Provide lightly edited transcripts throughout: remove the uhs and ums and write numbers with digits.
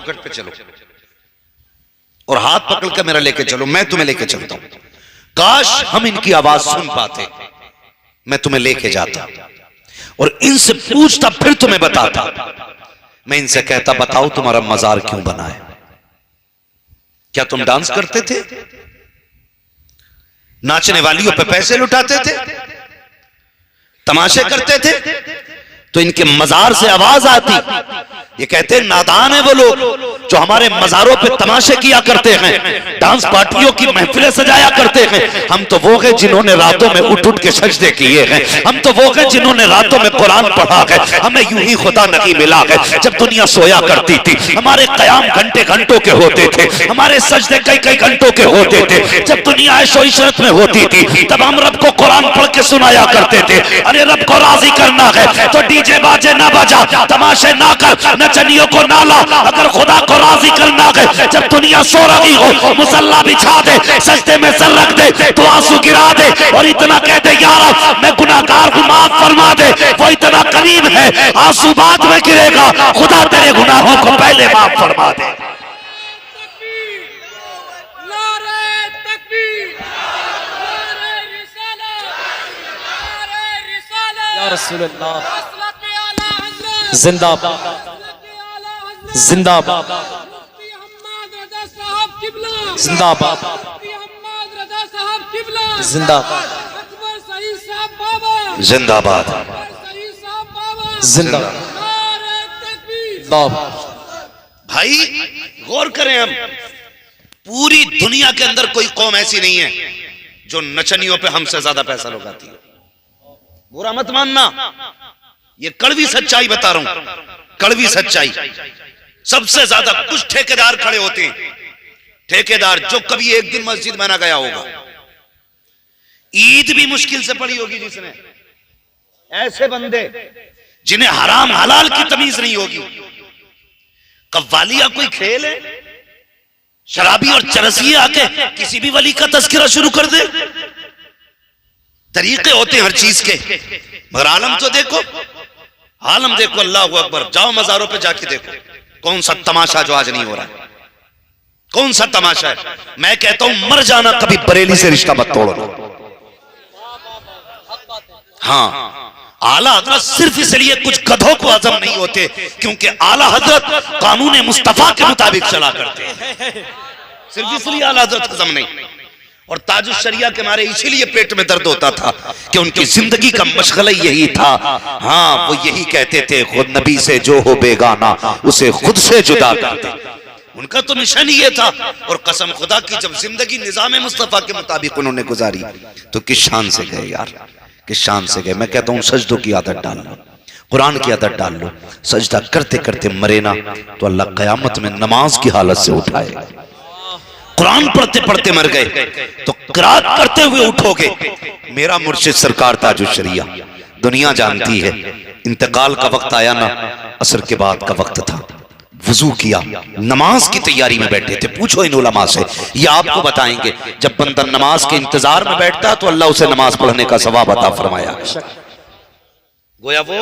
चौखट पे चलो और हाथ पकड़ कर मेरा लेके चलो, मैं तुम्हें लेके चलता हूं। काश हम इनकी आवाज सुन पाते, मैं तुम्हें लेके जाता और इनसे पूछता, फिर तुम्हें बताता। मैं इनसे कहता, बताओ तुम्हारा मजार क्यों बना है? क्या तुम डांस करते थे? नाचने वालियों पे पैसे लुटाते थे? तमाशे करते थे? तो इनके मजार से आवाज आती। ये कहते हैं नादान है वो लोग जो हमारे मजारों पे तमाशे किया करते हैं, डांस पार्टियों की महफिलें सजाया करते हैं। हम तो वो हैं जिन्होंने रातों में उठ उठ के सजदे किए हैं, हम तो वो हैं जिन्होंने रातों में कुरान पढ़ा है। हमें यूं ही खुदा नहीं मिला है। जब दुनिया सोया करती थी हमारे कयाम घंटे घंटों के होते थे, हमारे सजदे कई कई घंटों के होते थे। जब दुनिया ऐशो इशरत में होती थी तब हम रब को कुरान पढ़ के सुनाया करते थे। अरे रब को राजी करना है तो डीजे बाजे ना बजा, तमाशे ना कर, नचनियों को ना ला। अगर खुदा को राजी करना है जब दुनिया सो रही हो मुसल्ला बिछा दे, सजदे में सर रख दे, तो आंसू गिरा दे और इतना कह दे, यार मैं गुनाहगार हूं, माफ फरमा दे। वो इतना करीब है, आंसू बाद में गिरेगा, खुदा तेरे गुनाहों को पहले माफ फरमा दे। या रसूलल्लाह जिंदाबाद जिंदाबाद जिंदाबाद जिंदाबाद जिंदाबाद जिंदाबाद। भाई गौर करें, हम पूरी दुनिया के अंदर कोई कौम ऐसी नहीं है जो नचनियों पे हमसे ज्यादा पैसा लगाती है। बुरा मत मानना, ये कड़वी सच्चाई बता रहा हूं, कड़वी सच्चाई। सबसे ज्यादा कुछ ठेकेदार खड़े होते हैं, ठेकेदार जो कभी एक दिन मस्जिद में ना गया होगा, ईद भी मुश्किल से पड़ी होगी जिसने, ऐसे बंदे जिन्हें हराम हलाल की तमीज नहीं होगी। कव्वालिया कोई खेल है? शराबी और चरसिए आके किसी भी वली का तस्करा शुरू कर दे। तरीके होते हैं हर चीज के, मगर आलम तो देखो, आलम देखो। अल्लाह अकबर, जाओ मजारों पे जाके देखो कौन सा तमाशा जो आज नहीं हो रहा है, कौन सा तमाशा है। मैं कहता हूं मर जाना, कभी बरेली से रिश्ता मत तोड़ो। हाँ, आला हजरत सिर्फ इसलिए कुछ गधों को हजम नहीं होते क्योंकि आला हजरत कानून मुस्तफा के मुताबिक चला करते हैं, सिर्फ इसलिए आला हजरत हजम नहीं। और ताजुश शरिया के मारे इसीलिए पेट में दर्द होता था कि उनकी जिंदगी का मशगला यही था। हाँ, वो यही कहते थे, खुद नबी से जो हो बेगाना उसे खुद से जुदा कर दे। उनका तो मिशन ही ये था। और कसम खुदा की, जब जिंदगी निजाम मुस्तफा के मुताबिक उन्होंने गुजारी तो किस शान से गए यार, किस शान से गए। मैं कहता हूँ सजदों की आदत डाल लो, कुरान की आदत डाल लो। सजदा करते करते मरे ना तो अल्लाह कयामत में नमाज की हालत से उठाए। कुरान पढ़ते पढ़ते मर गए तो किरात करते हुए उठोगे। मेरा मुर्शिद सरकार ताजुश शरिया, दुनिया जानती है, इंतकाल का वक्त आया ना, असर के बाद का वक्त था, वजू किया, नमाज की तैयारी में बैठे थे। पूछो इन उलमा से, ये आपको बताएंगे जब बंदा नमाज के इंतजार में बैठता है तो अल्लाह उसे नमाज पढ़ने का सवाब अता फरमाया। गोया वो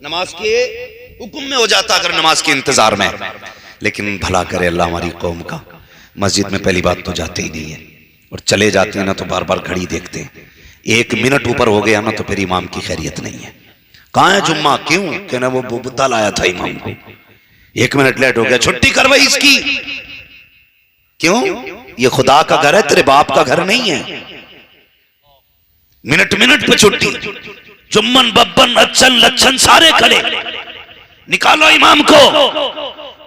नमाज के हुक्म में हो जाता अगर नमाज के इंतजार में। लेकिन भला करे अल्लाह हमारी कौम का, मस्जिद में पहली बात तो जाते ही नहीं है, और चले जाते हैं ना तो बार बार घड़ी देखते हैं। 1 मिनट ऊपर हो गया ना तो फिर इमाम की खैरियत नहीं है। कहाँ है जुम्मा? क्यों? कहना वो बुद्धा लाया था इमाम को, 1 मिनट लेट हो गया, छुट्टी करवाई इसकी। क्यों? ये खुदा का घर है, तेरे बाप का घर नहीं है। मिनट मिनट पे छुट्टी। जुम्मन बब्बन अच्छन लच्छन सारे खड़े, निकालो इमाम को।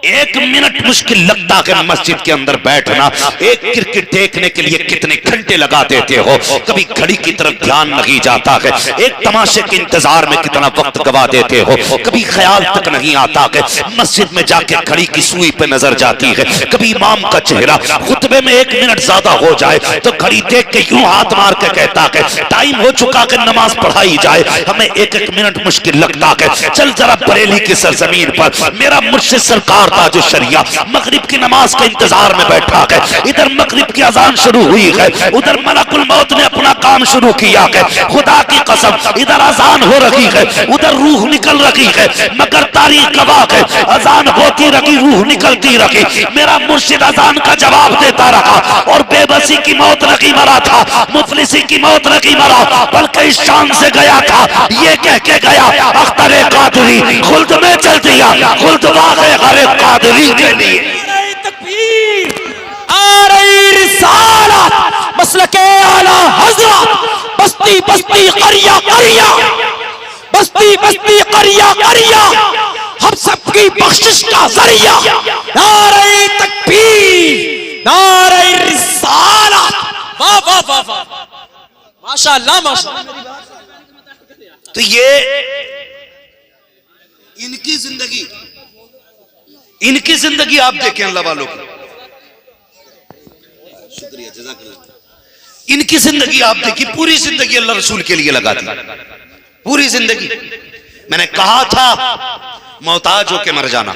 1 मिनट मुश्किल लगता है मस्जिद के अंदर बैठना। एक क्रिकेट देखने के लिए कितने घंटे लगा देते हो, कभी घड़ी की तरफ ध्यान नहीं जाता है। एक तमाशे के इंतजार में कितना वक्त गवा देते हो, कभी ख्याल तक नहीं आता है। मस्जिद में जाके घड़ी की सुई पे नजर जाती है, कभी इमाम का चेहरा खुतबे में 1 मिनट ज्यादा हो जाए तो घड़ी देख के यूं हाथ मार के कहता है टाइम हो चुका है, नमाज पढ़ाई जाए। हमें 1-1 मिनट मुश्किल लगता है। चल जरा बरेली की सरजमीन पर मेरा मुर्शिद सरकार ताज शरिया मगरिब की नमाज के इंतजार में बैठा है। इधर मगरिब की अजान शुरू हुई है, उधर मलकुल मौत ने अपना काम शुरू किया है। खुदा की कसम, इधर अजान हो रही है, उधर रूह निकल रही है, मगर तारीख गवाह है, अजान होती रही, रूह निकलती रही। मेरा मुर्शिद अजान का जवाब देता रहा और बेबसी की मौत नहीं मरा था, मुफलिसी की मौत नहीं मरा, बल्कि इस शान से गया था, ये कह के गया अख्तरे कादरी खुल्द में चल दिया, खुल्द वाक़े हरे कादरी के लिए। तकबीर आ रही रिसालत मसलके आला हज़रत बस्ती बस्ती करिया करिया बस्ती बस्ती करिया करिया हम सबकी बख्शिश का जरिया। नारे तकबीर नारे रिसालत वाह वाह वाह वाह माशाअल्लाह माशाअल्लाह। तो ये इनकी जिंदगी आप देखें अल्लाह वालों की, शुक्रिया जज़ाकल्लाह। इनकी जिंदगी आप देखिए, पूरी जिंदगी अल्लाह रसूल के लिए लगा दी, पूरी जिंदगी। मैंने कहा था मोहताज होके मर जाना,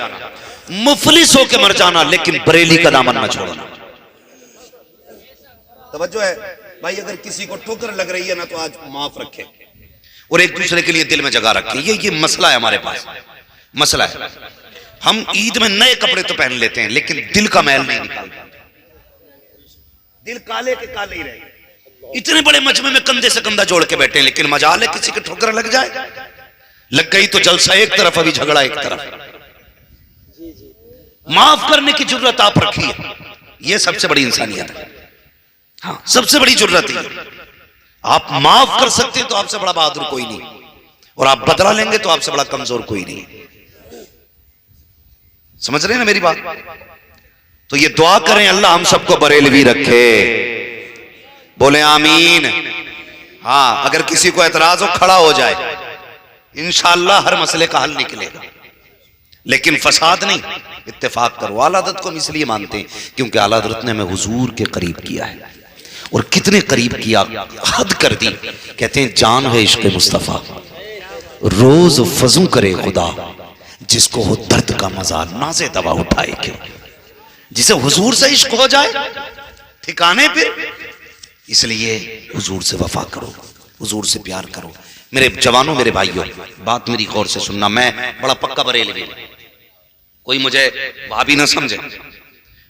मुफलिस होके मर जाना, लेकिन बरेली का दामन न छोड़ना। तवज्जो है भाई, अगर किसी को ठोकर लग रही है ना तो आज माफ रखे और एक दूसरे के लिए दिल में जगह रखे। ये मसला है हमारे पास, मसला है। हम ईद में नए कपड़े तो पहन लेते हैं लेकिन दिल का मैल नहीं निकालते, दिल काले के काले ही रहे। इतने बड़े मजमे में कंधे से कंधा जोड़ के बैठे हैं, लेकिन मजाल है किसी के ठोकर लग जाए, लग गई तो जलसा एक तरफ, अभी झगड़ा एक तरफ। माफ करने की जरूरत आप रखिए, यह सबसे बड़ी इंसानियत है। हाँ, सबसे बड़ी जरूरत है। आप माफ कर सकते हैं तो आपसे बड़ा बहादुर कोई नहीं, और आप बदला लेंगे तो आपसे बड़ा कमजोर कोई नहीं। समझ रहे हैं ना मेरी बात? तो ये दुआ करें अल्लाह हम सबको बरेलवी रखे, बोले आमीन। हाँ, अगर किसी को एतराज हो खड़ा हो जाए, इंशाअल्लाह हर मसले का हल निकलेगा, लेकिन फसाद नहीं, इत्तेफाक करो। आला हज़रत को हम इसलिए मानते हैं क्योंकि आला हज़रत ने हमें हुजूर के करीब किया है, और कितने करीब किया, हद कर दी। कहते हैं जान है इश्क मुस्तफ़ा, रोज फजू करे खुदा, जिसको हो दर्द का मजा नाज़े दवा उठाए क्यों। जिसे हुजूर से इश्क हो जाए ठिकाने पे, इसलिए हुजूर से वफा करो, हुजूर से प्यार करो। मेरे जवानों, मेरे भाइयों, बात मेरी गौर से सुनना। मैं बड़ा पक्का बरेलवी हूं, कोई मुझे भाभी ना समझे,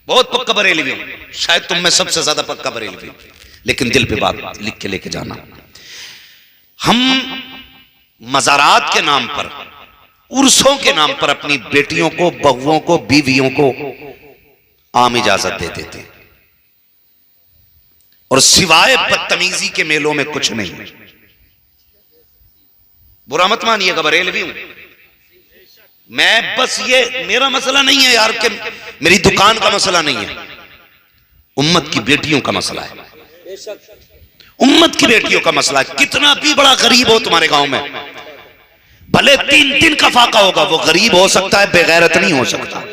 बहुत पक्का बरेलवी हूं, शायद तुम में सबसे ज्यादा पक्का बरेलवी हूं, लेकिन दिल पे बात लिख के लेके जाना। हम मज़ारात के नाम पर, उर्सों के नाम पर अपनी बेटियों को, बहुओं को, बीवियों को आम इजाजत दे देते, और सिवाय बदतमीजी के मेलों में कुछ नहीं। बुरा मत मानिएगा, बरेलवी हूं मैं, बस ये मेरा मसला नहीं है यार, कि मेरी दुकान का मसला नहीं है, उम्मत की बेटियों का मसला है, उम्मत की बेटियों का मसला है। कितना भी बड़ा गरीब हो तुम्हारे गांव में, भले 3 दिन का फाका होगा, वो गरीब हो सकता है, बेगैरत नहीं हो सकता।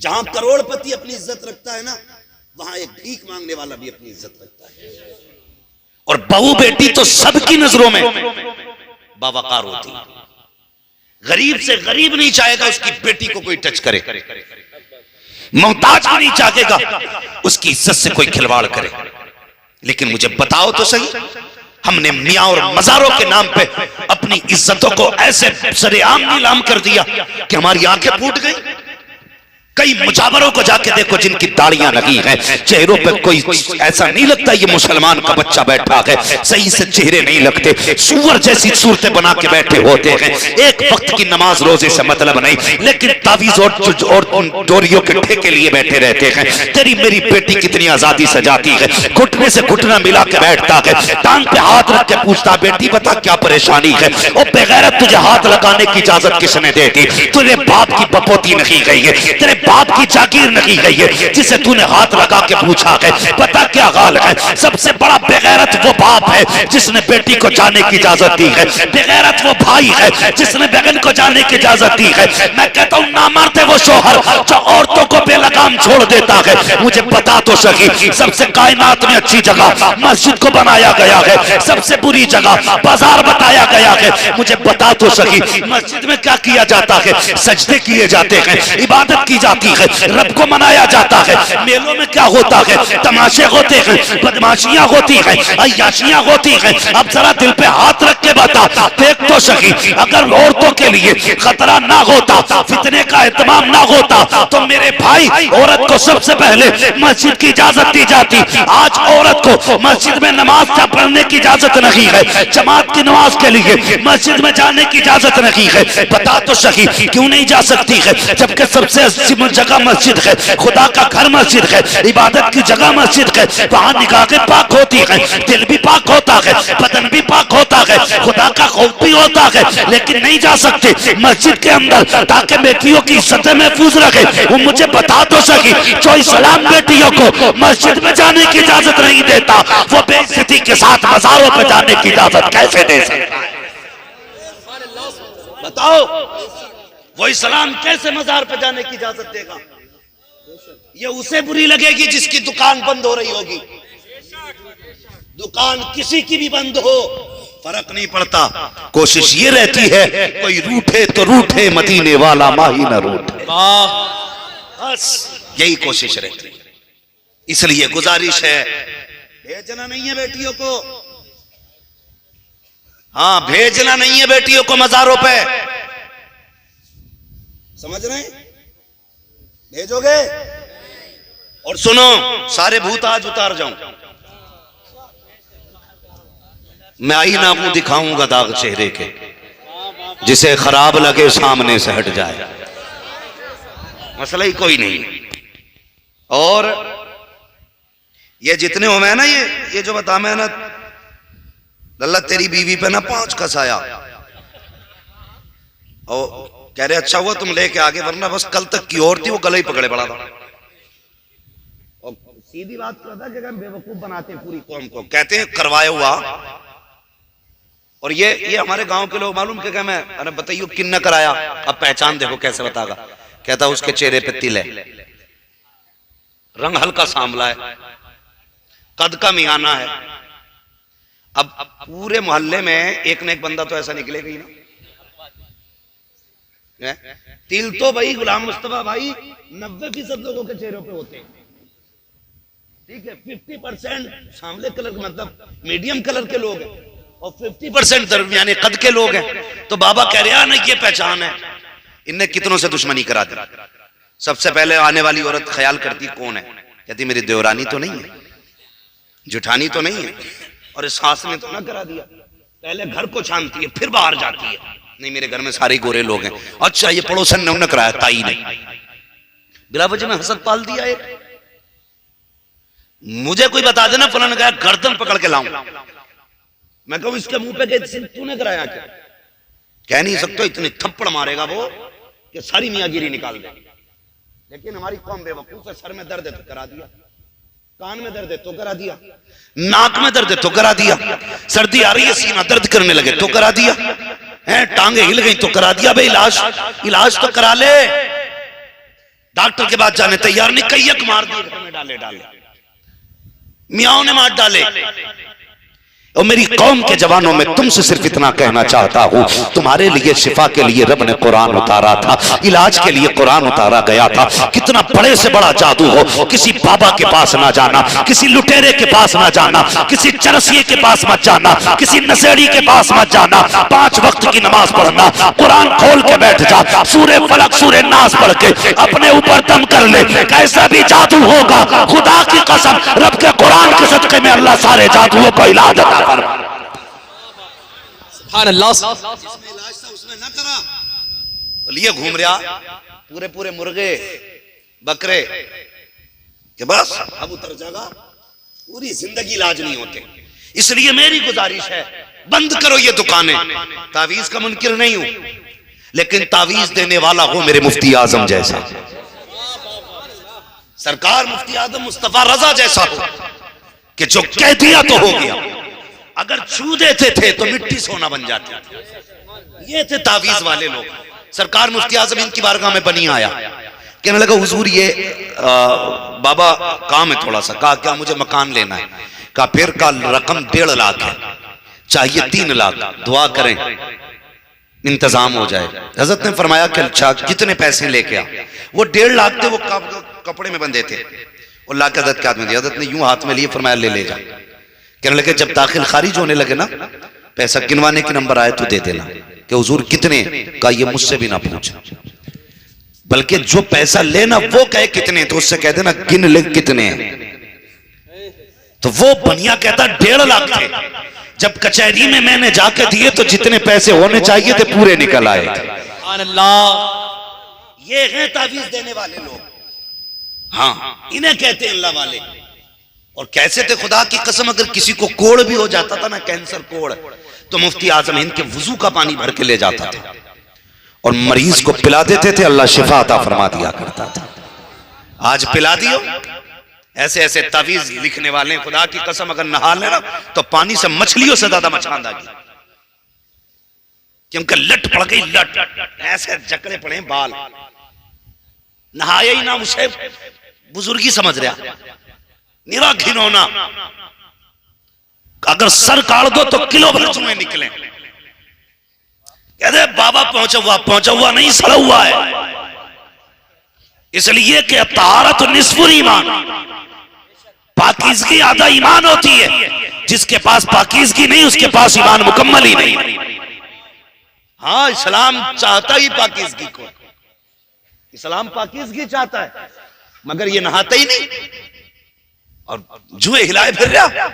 जहां करोड़पति अपनी इज्जत रखता है ना, वहां एक भीख मांगने वाला भी अपनी इज्जत रखता है। और बहू बेटी तो सबकी नजरों में बावकार होती है। गरीब से गरीब नहीं चाहेगा उसकी बेटी को कोई टच करे, मोहताज भी नहीं चाहेगा उसकी इज्जत से कोई खिलवाड़ करे। लेकिन मुझे बताओ तो सही, हमने मियां और मजारों के नाम पे अपनी इज्जतों को ऐसे सरेआम नीलाम कर दिया कि हमारी आंखें फूट गई। कई मुजावरों को जाके देखो जिनकी दाढ़ियां लगी हैं, चेहरों पे कोई ऐसा नहीं लगता ये मुसलमान का बच्चा बैठा है, सही से चेहरे नहीं लगते, सूअर जैसी सूरतें बना के बैठे होते हैं। एक वक्त की नमाज रोजे से मतलब नहीं, लेकिन तावीज और डोरियों के ठेके लिए बैठे रहते हैं। तेरी मेरी बेटी कितनी आजादी से जाती है, घुटने से घुटना मिला के बैठता है, टांग पे हाथ रख के पूछता बेटी बता क्या परेशानी है। और बेगैरत तुझे हाथ लगाने की इजाजत किसने दे दी? तेरे बाप की बपोती नहीं गई है, तेरे बाप की जागीर नहीं गई है जिसे तूने हाथ लगा के पूछा है पता क्या हाल है। सबसे बड़ा बेगैरत वो बाप है जिसने बेटी को जाने की इजाजत दी है, बेगैरत वो भाई है जिसने बहन को जाने की इजाजत दी है। मैं कहता हूँ नामर्द है वो शोहर जो औरतों को बेलगाम छोड़ देता है। मुझे बता तो सही, सबसे कायनात में अच्छी जगह मस्जिद को बनाया गया है, सबसे बुरी जगह बाजार बताया गया है। मुझे बता तो सही, मस्जिद में क्या किया जाता है? सजदे किए जाते हैं, इबादत की जाती है, रब को मनाया जाता है। मेलों में क्या होता है? तमाशे होते हैं, बदमाशियां होती हैं, अय्याशियां होती हैं। अब जरा दिल पे हाथ रख के बता, देख तो सही, अगर औरतों के लिए खतरा ना होता, फितने का एहतमाम ना होता, तो मेरे भाई औरत को सबसे पहले मस्जिद की इजाजत दी जाती। आज औरत को मस्जिद में नमाज पढ़ने की इजाजत नहीं है, जमात की नमाज के लिए मस्जिद में जाने की इजाजत नहीं है। बता तो सही क्यों नहीं जा सकती है? जबकि सबसे अच्छी जगह मस्जिद है, खुदा का घर मस्जिद है, इबादत की जगह मस्जिद है। वहां निगाहें पाक होती है, दिल भी पाक होता है, बदन भी पाक होता है, खुदा का खौफ भी होता है। लेकिन नहीं जा सकते मस्जिद के अंदर ताकि बेटियों की इज्जत महफूज रखे। वो मुझे बता तो सकी, जो इस्लाम बेटियों को मस्जिद में जाने की इजाजत नहीं देता, वो बेइज्जती के साथ मज़ारों पर जाने की इजाजत कैसे दे सकता है? बताओ, वो इस्लाम कैसे मज़ार पर जाने की इजाजत देगा? ये उसे बुरी लगेगी जिसकी दुकान बंद हो रही होगी। दुकान किसी की भी बंद हो, फर्क नहीं पड़ता। कोशिश ये रहती है कोई रूठे तो रूठे, मदीने वाला माही न रूठे। बस यही कोशिश रहती है। इसलिए गुजारिश है, भेजना नहीं है बेटियों को, हाँ भेजना नहीं है बेटियों को मज़ारों पे। समझ रहे हैं? भेजोगे? और सुनो, सारे भूत आज उतार जाऊं, मैं आईना मुंह दिखाऊंगा दाग चेहरे के, जिसे खराब लगे सामने से हट जाए, मसला ही कोई नहीं। और ये जितने हो, मैं ना ये जो बता, मैं ना अल्लाह तेरी बीवी पे ना 5 कसाया, और कह रहे अच्छा हुआ तुम लेके आगे, वरना बस कल तक की और थी, वो गला ही पकड़े पड़ा था। और सीधी बात करता कि बेवकूफ बनाते हैं पूरी कौम को, कहते हैं करवाया हुआ। और ये हमारे गांव के लोग मालूम क्या, मैं अरे बताइए किन्ना कराया, अब पहचान देखो कैसे बतागा। कहता उसके चेहरे पे तिल है, रंग हल्का सांवला है, कद का मियाना है। अब पूरे मोहल्ले में एक न एक बंदा तो ऐसा निकलेगा ही ना। तिल तो भाई गुलाम मुस्तफा भाई 90% लोगों के चेहरों पे होते हैं, ठीक है। 50% सांवले कलर, मतलब मीडियम कलर के लोग हैं, और 50% दरमियाने कद के लोग हैं। तो बाबा कह रहे ना ये पहचान है। इनने कितनों से दुश्मनी करा दी। सबसे पहले आने वाली औरत ख्याल करती कौन है, कहती मेरी देवरानी तो नहीं है, जुठानी तो नहीं है, और इस सास ने तो ना करा दिया। पहले घर को छानती है, फिर बाहर जाती है, नहीं मेरे घर में सारे गोरे लोग हैं। अच्छा ये पड़ोसन ने उन्हें कराया, ताई ने बिला वजह में हसद पाल दिया। एक मुझे कोई बता देना फलाना गया, गर्दन पकड़ के लाऊं। मैं कहूं इसके मुंह पे तूने कराया क्या? कह नहीं सकते, इतने थप्पड़ मारेगा वो कि सारी मियागिरी निकाल दे। लेकिन हमारी कौम बेवकूफ है, सर में दर्द है तो करा दिया, कान में दर्द है तो करा दिया, नाक में दर्द है तो करा दिया, सर्दी आ रही है सीना दर्द करने लगे तो करा दिया, हैं टांगे हिल गई तो करा दिया। भाई इलाज तो करा ले, डॉक्टर के बाद जाने तैयार नहीं, कैयक मार दिए, घर में डाले मियाओं ने मार डाले। और मेरी कौम के जवानों में तुमसे सिर्फ इतना कहना चाहता हूं, तुम्हारे लिए शिफा के लिए रब ने कुरान उतारा था, इलाज के लिए कुरान उतारा गया था। कितना बड़े से बड़ा जादू हो, किसी बाबा के पास ना जाना, किसी लुटेरे के पास ना जाना, किसी चरसिए के पास मत जाना, किसी नशेड़ी के पास मत जाना। 5 वक्त की नमाज पढ़ना, कुरान खोल के बैठ जा, सूरे फलक सूरे नास पढ़ के अपने ऊपर दम कर ले। कैसा भी जादू होगा, खुदा की कसम रब के कुरान के सदके में अल्लाह सारे जादुओं को इलाज अता फरमा। सुभान अल्लाह। जिसमें इलाज था उसने ना करा, लिए घूम रहा पूरे पूरे मुर्गे बकरे के बस अब उतर जाएगा, पूरी जिंदगी इलाज नहीं होते। इसलिए मेरी गुजारिश है, बंद करो ये दुकानें। तावीज का मुनकिर नहीं हूं, लेकिन तावीज देने वाला हो मेरे मुफ्ती आजम जैसा। सरकार मुफ्ती आजम मुस्तफा रजा जैसा हो कि जो कह दिया तो हो गया, अगर छू देते थे तो मिट्टी सोना बन जाती थी। ये थे तावीज वाले लोग। सरकार मुफ्ती आजम इनकी बारगाह में बनी आया, कहने लगा हुजूर ये बाबा काम है थोड़ा सा। कहा क्या? मुझे मकान लेना है। कहा फिर का रकम 1.5 लाख है, चाहिए 3 लाख, दुआ करें इंतजाम हो जाए। हजरत ने फरमाया कि अच्छा कितने पैसे लेके आ? वो 1.5 लाख थे, वो कपड़े में बंधे थे। और ला के हजरत के हाथ में दिया। हजरत ने यूं हाथ में लिए, फरमाया ले जा। कहने लगे जब दाखिल खारिज होने लगे ना, पैसा गिनवाने के नंबर आए तो दे देना। कि हुजूर कितने? का ये मुझसे भी ना पूछ, बल्कि जो पैसा लेना वो कहे कितने, तो उससे कह देना गिन ले कितने हैं। तो वो बनिया कहता 1.5 लाख थे। जब कचहरी में मैंने जाके दिए तो जितने पैसे होने चाहिए थे पूरे निकल आए। ये हैं तावीज देने वाले लोग। हाँ, इन्हें कहते हैं अल्लाह वाले। और कैसे थे खुदा की कसम, अगर किसी को कोड़ भी हो जाता था ना, कैंसर कोड़, तो मुफ्ती आजम हिंद के वुजू का पानी भर के ले जाता था और मरीज को पिला देते थे। अल्लाह शिफा अता फरमा दिया करता था। आज पिला दियो। ऐसे ऐसे तावीज लिखने वाले, खुदा की कसम अगर नहा लेना तो पानी से मछलियों से ज्यादा मचान आएगी, क्योंकि लट पड़ गई, लट ऐसे जकड़े पड़े बाल, नहाया ही ना, उसे बुजुर्गी समझ रहा, निरा घिनौना। अगर सर काट दो तो किलो भर चूहे निकले। कहते बाबा पहुंचा हुआ नहीं, सड़ा हुआ है। इसलिए कि तहारत निस्फुल ईमान, पाकीज़गी आधा ईमान होती है। जिसके पास पाकीज़गी नहीं उसके पास ईमान मुकम्मल ही नहीं। हाँ, इस्लाम चाहता ही पाकीज़गी को, इस्लाम पाकीज़गी चाहता है, मगर ये नहाता ही नहीं और जुए हिलाए फिर रहा।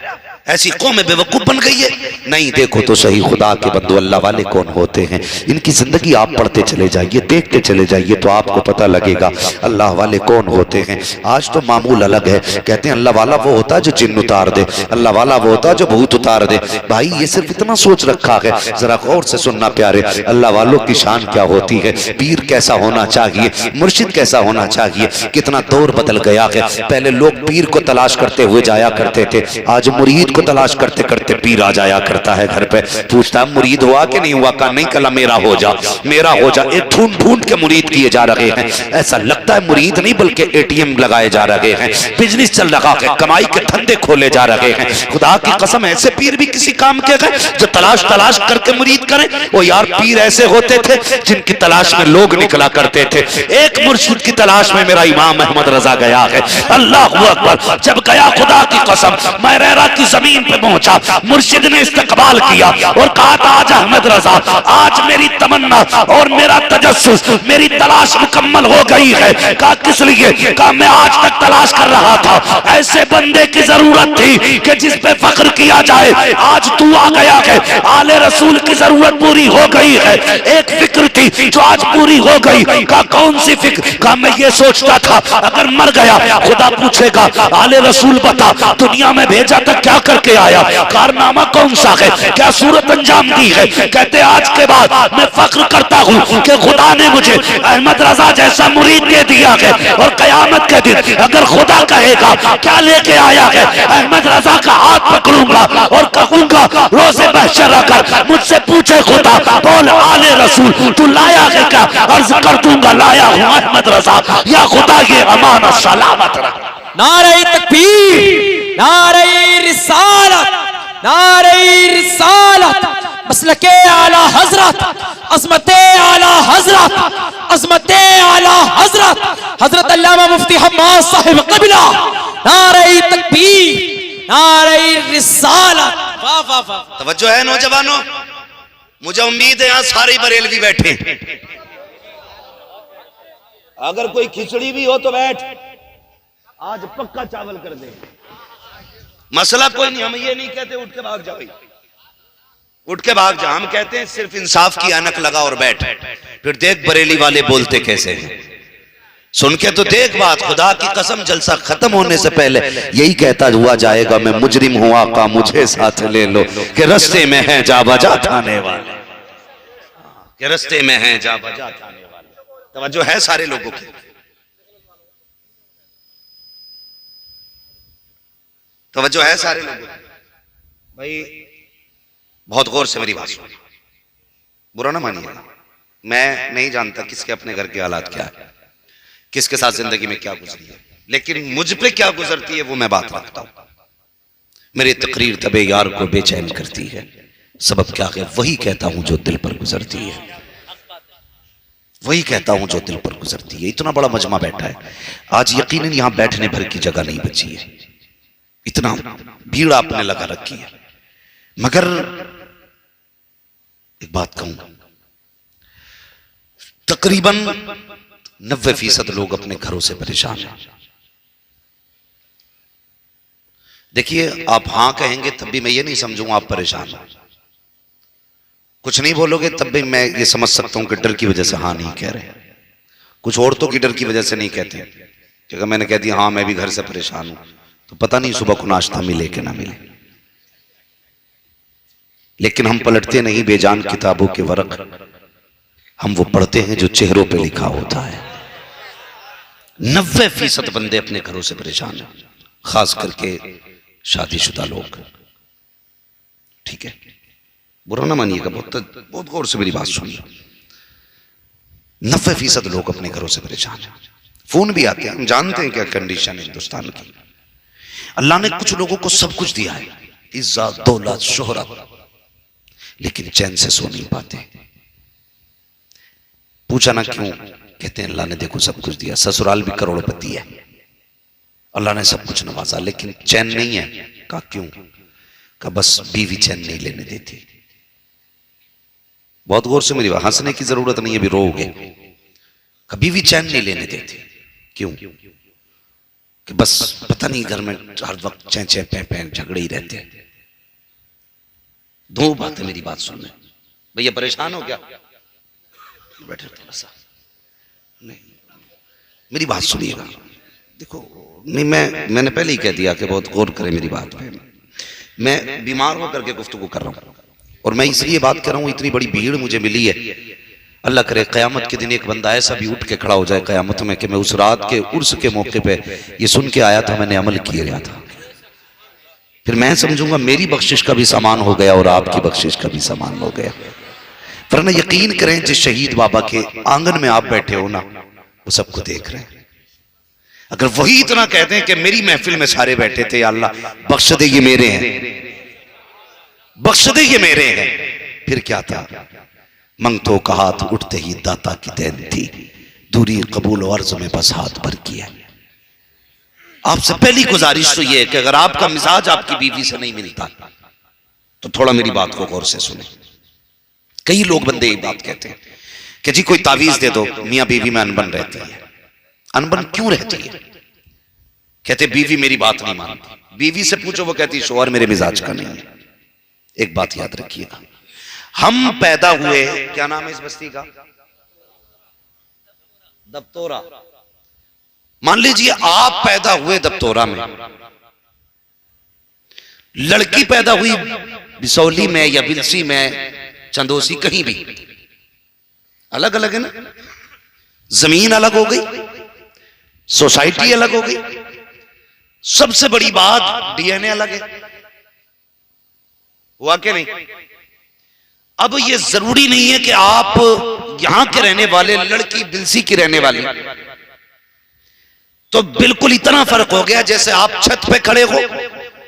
ऐसी कौम बेवकूफ बन गई है। नहीं, देखो तो सही खुदा के बंदो, अल्लाह वाले कौन होते हैं। इनकी जिंदगी आप पढ़ते चले जाइए, देखते चले जाइए, तो आपको पता लगेगा अल्लाह वाले कौन होते हैं। आज तो मामूल अलग है। कहते हैं अल्लाह वाला वो होता है जो जिन्न उतार दे, अल्लाह वाला वो होता है जो भूत उतार दे। भाई ये सिर्फ इतना सोच रखा है, जरा गौर से सुनना प्यारे। अल्लाह वालों की शान क्या होती है, पीर कैसा होना चाहिए, मुर्शिद कैसा होना चाहिए। कितना दौर बदल गया है। पहले लोग पीर को तलाश करते हुए जाया करते थे, आज मुरीद को तलाश करते करते पीर आ जाया करता है घर पे। पूछता मुरीद हुआ कि नहीं हुआ? का नहीं, कला मेरा हो जा, मेरा हो जा। एक ढूंढ ढूंढ के मुरीद किए जा रहे हैं। ऐसा लगता है मुरीद नहीं बल्कि एटीएम लगाए जा रहे हैं, बिजनेस चल रहा है, कमाई के धंधे खोले जा रहे हैं। खुदा की कसम ऐसे पीर भी किसी काम के गए जो तलाश तलाश करके मुरीद करें। वो यार पीर ऐसे होते थे जिनकी तलाश में लोग निकला करते थे। एक मुर्शिद की तलाश में मेरा इमाम अहमद रजा गया है। अल्लाह अकबर। जब गया खुदा की कसम मैं रेरा की जमीन पे पहुंचा, मुर्शिद ने इस्तकबाल किया और कहा था आज अहमद रजा, आज मेरी तमन्ना और मेरा तजस्सुस, मेरी तलाश मुकम्मल हो गई है। कहा किस लिए? कहा मैं आज तक तलाश कर रहा था, ऐसे बंदे की जरूरत थी कि जिस पे फख्र किया जाए। आज तू आ गया है, आले रसूल की जरूरत पूरी हो गई है। एक फिक्र थी जो आज पूरी हो गई। कहा कौन सी फिक्र? कहा मैं ये सोचता था अगर मर गया खुदा पूछेगा आले रसूल बता दुनिया में भेजा था क्या करके आया, कारनामा कौन सा है, क्या सूरत अंजाम दी है। कहते आज के बाद मैं फख्र करता हूँ कि खुदा ने मुझे अहमद रजा जैसा मुरीद दे दिया है। और कयामत के दिन अगर खुदा कहेगा क्या लेके आया है, अहमद रजा का हाथ पकड़ूंगा और कहूंगा रोज़े महशर आकर मुझसे पूछे खुदा बोल आले रसूल तू लाया है क्या, अर्ज कर दूंगा लाया हूँ अहमद रजा। या खुदा ये अमानत सलामत रख। नारे तकबीर, नारे रिसालत, नारे रिसालत, मसलके आला हजरत, अज़मते आला हजरत, अज़मते आला हजरत, हजरत अल्लामा मुफ्ती हम्माद साहिब क़िबला। नारे तकबीर, नारे रिसालत। वाह वाह वाह। तवज्जो है नौजवानों, मुझे उम्मीद है यहाँ सारे बरेलवी बैठे। अगर कोई खिचड़ी भी हो तो बैठ, आज पक्का चावल कर दे। मसला कोई नहीं, हम ये नहीं कहते उठ के भाग जा भाई, उठ के भाग जा। हम कहते हैं सिर्फ इंसाफ की ऐनक लगा और बैठ, फिर देख बरेली वाले बोलते कैसे हैं। सुन के तो देख बात। खुदा की कसम जलसा खत्म होने से पहले यही कहता हुआ जाएगा मैं मुजरिम हूं आका मुझे साथ ले लो, कि रस्ते में है जा बजा थाने वाले, कि रस्ते में है जा बजा थाने वाले। तवज्जो है सारे लोगों की। तवज्जो है सारे लोगों भाई? बहुत गौर से मेरी बात सुनिए, बुरा ना मानिए। मैं नहीं जानता किसके अपने घर के हालात क्या है, किसके साथ जिंदगी में क्या गुजरी है, लेकिन मुझ पे क्या गुजरती है वो मैं बात रखता हूं। मेरी तकरीर तबे यार को बेचैन करती है, सबब क्या है वही कहता हूं जो दिल पर गुजरती है, वही कहता हूं जो दिल पर गुजरती है। इतना बड़ा मजमा बैठा है आज, यकीनन यहां बैठने भर की जगह नहीं बची है, इतना भीड़ आपने लगा रखी है। मगर एक बात कहूं, तकरीबन 90% लोग अपने घरों से परेशान हैं। देखिए, आप हां कहेंगे तब भी मैं ये नहीं समझूंगा आप परेशान हैं, कुछ नहीं बोलोगे तब भी मैं ये समझ सकता हूं कि डर की वजह से हां नहीं कह रहे। कुछ औरतों की डर की वजह से नहीं कहते, क्योंकि मैंने कह दिया हां मैं भी घर से परेशान हूं तो पता नहीं सुबह को नाश्ता मिले कि ना मिले। लेकिन हम पलटते नहीं बेजान किताबों के वरक, हम वो पढ़ते हैं जो चेहरों पे लिखा होता है। 90% बंदे अपने घरों से परेशान हैं, खास करके शादीशुदा लोग। ठीक है, बुरा ना मानिएगा, बहुत गौर से मेरी बात सुनिए। 90% लोग अपने घरों से परेशान हैं। फोन भी आते हैं, हम जानते हैं क्या कंडीशन है हिंदुस्तान की। अल्लाह ने कुछ लोगों को सब कुछ दिया है, इज्जत दौलत शोहरत, लेकिन चैन से सो नहीं पाते। पूछा ना क्यों, कहते हैं अल्लाह ने देखो सब कुछ दिया, ससुराल भी करोड़पति है, अल्लाह ने सब कुछ नवाजा, लेकिन चैन नहीं है। कहा क्यों? कहा बस बीवी चैन नहीं लेने देती। बहुत गौर से मेरी बात, हंसने की जरूरत नहीं है, अभी रोओगे। कभी भी चैन नहीं लेने देती। क्यों? कि बस पता नहीं घर में हर वक्त चै चै पै पै झगड़े ही रहते हैं। दो बातें मेरी बात सुनने। भैया परेशान हो क्या? बैठे थोड़ा सा, नहीं मेरी बात सुनिएगा। देखो, नहीं मैंने पहले ही कह दिया कि बहुत गौर करें मेरी बात पे। मैं बीमार होकर के गुफ्तगू कर रहा हूं, और मैं इसलिए बात कर रहा हूं, इतनी बड़ी भीड़ मुझे मिली है। अल्लाह करे क़यामत के दिन एक बंदा ऐसा भी उठ के खड़ा हो जाए क़यामत में कि मैं उस रात के उर्स के मौके पे ये सुन के आया था, मैंने अमल किया था, फिर मैं समझूंगा मेरी बख्शिश का भी सामान हो गया और आपकी बख्शिश का भी सामान हो गया। वरना यकीन करें, जिस शहीद बाबा के आंगन में आप बैठे हो ना, वो सबको देख रहे हैं। अगर वही इतना कहते हैं कि मेरी महफिल में सारे बैठे थे, अल्लाह बख्श दे ये मेरे हैं, बख्श दे ये मेरे हैं, फिर क्या था? मंगतों का हाथ उठते ही दाता की देन थी, दूरी कबूल और अर्ज में बस हाथ भर किया। आपसे पहली गुजारिश तो ये है कि अगर आपका मिजाज आपकी बीवी से नहीं मिलता तो थोड़ा मेरी बात को गौर से सुने। कई लोग बंदे ये बात कहते हैं कि जी कोई तावीज दे दो, मियां बीवी में अनबन रहती है। अनबन क्यों रहती है? कहते बीवी मेरी बात नहीं मानती। बीवी से पूछो, वो कहती शोहर मेरे मिजाज का नहीं है। एक बात याद रखिएगा, हम पैदा हुए, क्या नाम है इस बस्ती का? दबतोरा। मान लीजिए आप पैदा हुए दबतोरा में, लड़की पैदा हुई बिसौली में या बिलसी में, चंदोसी, कहीं भी, अलग अलग है ना। जमीन अलग हो गई, सोसाइटी अलग हो गई, सबसे बड़ी बात डीएनए अलग है। हुआ कि नहीं? अब ये जरूरी नहीं है कि आप यहां के रहने वाले, लड़की बिलसी की रहने वाली, तो बिल्कुल इतना फर्क हो गया जैसे आप छत पे खड़े हो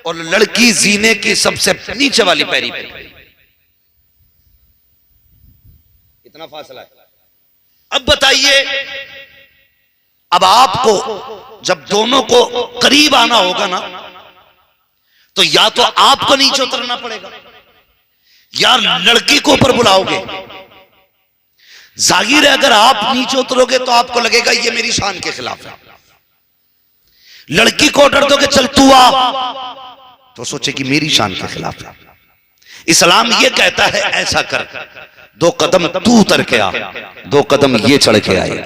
और लड़की जीने की सबसे नीचे वाली पैरी पे, इतना फासला है। अब बताइए, अब आपको जब दोनों को करीब आना होगा ना, तो या तो आपको नीचे उतरना पड़ेगा या लड़की को ऊपर बुलाओगे। जाहिर है अगर आप नीचे उतरोगे तो आपको लगेगा ये मेरी शान के खिलाफ है। लड़की को ऑर्डर दोगे चल तू आ, तो सोचे कि मेरी शान के खिलाफ है। इस्लाम ये कहता है ऐसा कर, 2 कदम तू उतर के आ, 2 कदम ये चढ़ के आए,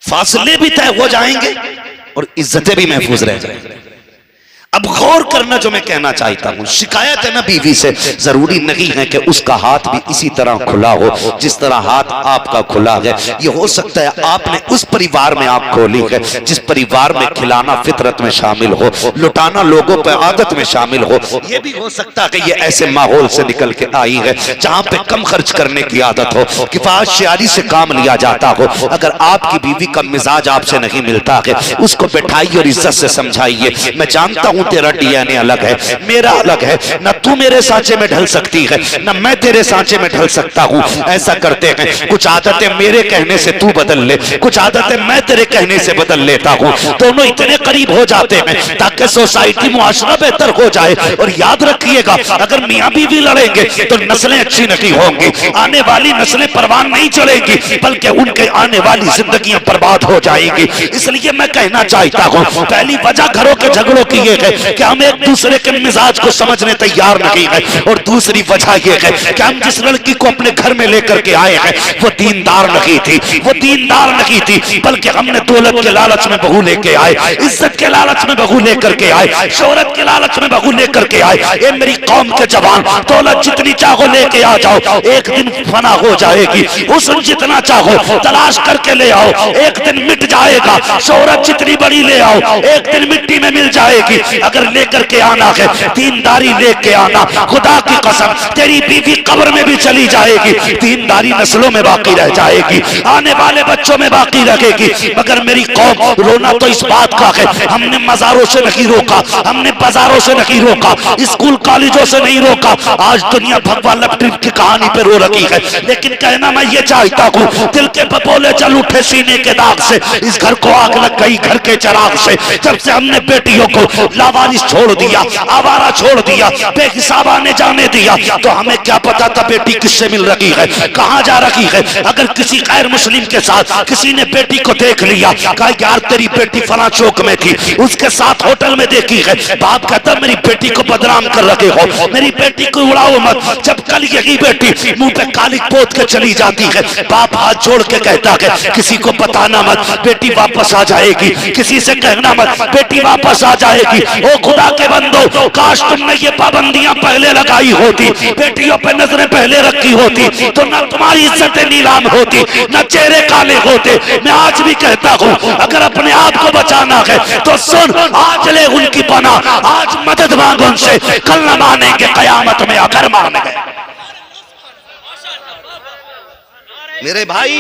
फासले भी तय हो जाएंगे और इज्जतें भी महफूज रह जाएंगे। अब गौर करना जो मैं कहना चाहता हूं, शिकायत है ना बीवी से, जरूरी नहीं है कि उसका हाथ भी इसी तरह खुला हो जिस तरह हाथ आपका खुला है। ये हो सकता है आपने उस परिवार में आंख खोली है जिस परिवार में खिलाना फितरत में शामिल हो, लुटाना लोगों पर आदत में शामिल हो। ये भी हो सकता है कि ये ऐसे माहौल से निकल के आई है जहां पे कम खर्च करने की आदत हो, किफायत से काम लिया जाता हो। अगर आपकी बीवी का मिजाज आपसे नहीं मिलता है, उसको बैठाइए और इज्जत से समझाइए, मैं जानता हूं तेरा डीएनए अलग है, मेरा अलग है, न तू मेरे सांचे में ढल सकती है न मैं तेरे सांचे में ढल सकता हूं। ऐसा करते हैं, कुछ आदतें मेरे कहने से तू बदल ले, कुछ आदतें मैं तेरे कहने से बदल लेता हूं। दोनों इतने करीब हो जाते हैं ताकि सोसाइटी मुआशरा बेहतर हो जाए। और याद रखिएगा, अगर मियां बीवी लड़ेंगे तो नस्लें अच्छी नहीं होंगी, आने वाली नस्लें परवान नहीं चलेगी, बल्कि उनके आने वाली जिंदगियां बर्बाद हो जाएगी। इसलिए मैं कहना चाहता हूं, पहली वजह घरों के झगड़ों की ये है कि हम एक दूसरे के मिजाज को समझने तैयार नहीं है, और दूसरी वजह यह है कि हम जिस लड़की को अपने घर में लेकर के आए हैं वो दीनदार नहीं थी, वो दीनदार नहीं थी, बल्कि हमने दौलत के लालच में बहू लेके आए, इज्जत के लालच में बहू लेकर के आए, शोहरत के लालच में बहू लेकर के आए। ये मेरी कौम के जवान, दौलत जितनी चाहो लेके आ जाओ, एक दिन फना हो जाएगी। हुस्न जितना चाहो तलाश करके ले आओ, एक दिन मिट जाएगा। शोहरत जितनी बड़ी ले आओ, एक दिन मिट्टी में मिल जाएगी। अगर लेकर के आना है, दीनदारी लेके आना, खुदा की कसम तेरी बीवी कब्र में भी चली जाएगी, दीनदारी नस्लों में बाकी रह जाएगी, आने वाले बच्चों में बाकी रहेगी। मगर मेरी कौम, रोना तो इस बात का है, हमने मजारों से नहीं रोका, हमने बाजारों से नहीं रोका, स्कूल कॉलेजों से नहीं रोका। आज दुनिया भगवान लपटी की कहानी पे रो रही है, लेकिन कहना मैं ये चाहता हूँ, दिल के बपोले चल उठे सीने के दाग से, इस घर को आग लग गई घर के चिराग से। जब से हमने बेटियों को लावारिस छोड़ दिया, आवारा छोड़ दिया, बेहिसाब आने जाने दिया, तो हमें क्या पता था बेटी किससे मिल रही है, कहां जा रही है। अगर किसी गैर मुस्लिम के साथ किसी ने बेटी को देख लिया, कहा यार तेरी बेटी फला चौक में थी, उसके साथ होटल में देखी है, बाप कहता मेरी बेटी को बदनाम कर रखे हो, मेरी बेटी को उड़ाओ मत। जब कल यही बेटी मुंह पे कालिक पोत के चली जाती है, बाप हाथ जोड़ के कहता है किसी को बताना मत, बेटी वापस आ जाएगी, किसी से कहना मत, बेटी वापस आ जाएगी। ओ खुदा के बंदो, काश तुमने ये पाबंदियां पहले लगाई होती, बेटियों पे नजरें पहले रखी होती, तो न तुम्हारी इज्जतें नीलाम होती, न चेहरे काले होते। मैं आज भी कहता हूं, अगर अपने आप को बचाना है तो सुन, आज ले उनकी पनाह, आज मदद मांग उनसे, कल न मानेंगे कयामत में अगर मान गए। मेरे भाई,